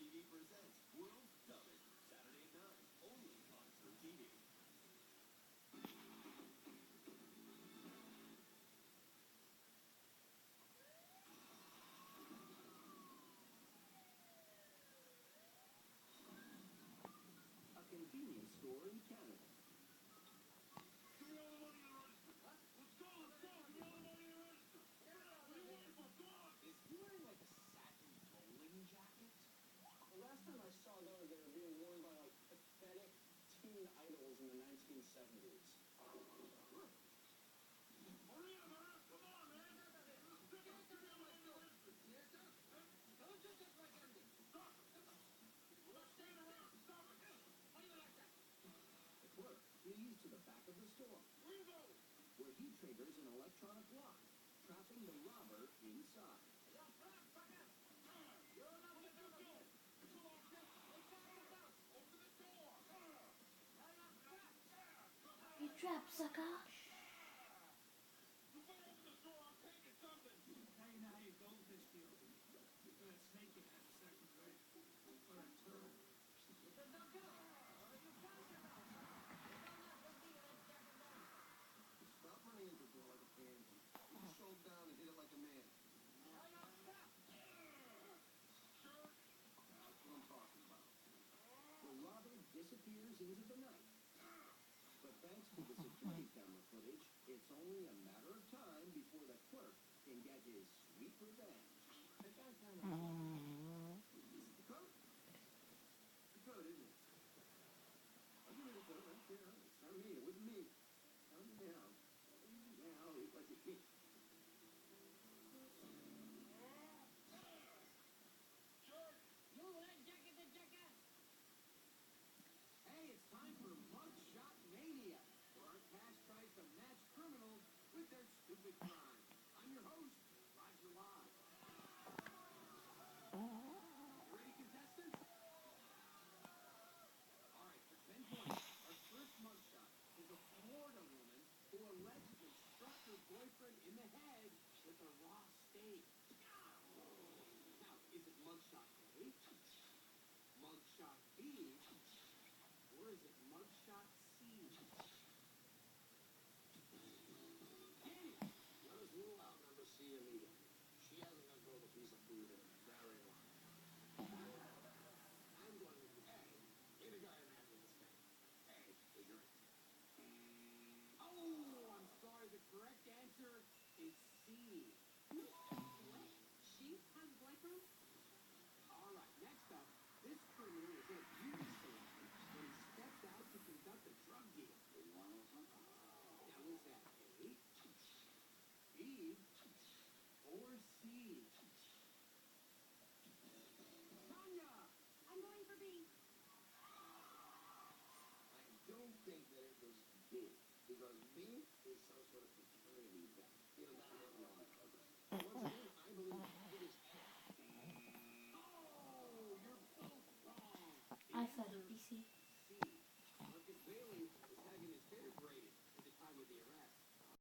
TV presents World's Dumbest, Saturday at 9, only on True TV. A convenience store in Canada. Give me all the money in the register. What? Let's go, let's go. Give me all the money in the register. Get it out. What do you want for? Come on. Is he wearing like a satin bowling jacket? The last time I saw those, they were being worn by like pathetic teen idols in the 1970s. Hurry up, man. Come on, man. Give me all the money in the register. Yes, sir. Don't you just like ending? Stop it. We're not staying around. Stop it. How do you like that? The clerk flees to the back of the store, Ringo. where he triggers an electronic lock, trapping the robber inside. Yo, Frank, back up. You're not Let the you devil go. here. Come on, get. Open the door. You trap, sucker. You better open the door. I'm taking something. Now you know how you goldfish feel. You're gonna snake it at the second grade. Or a turtle. It's a no go. Or you count yourself. You don't have to be in a second round. Stop running into the door like a pansy. Put your shoulder down and hit it like a man. Now you stop. Sure. That's what I'm talking about. The robber disappears into the night. But thanks to the security camera footage, it's only a matter of time before the clerk can get his sweet revenge. That guy kind of... Is it the code? The code, isn't it? I'll give you the code right there. It's not me. It wasn't me. Tell me now. Now, it wasn't me. Sure. You that jacket the jackass. Hey, it's time for Mugshot Mania, where our cast tries to match criminals with their stupid crimes. I'm your host, Roger Lodge. You ready, contestants? All right, for 10 points, our first mugshot is a Florida woman who allegedly struck her boyfriend in the head with a raw steak. Now, is it mugshot A, mugshot B, or is it mugshot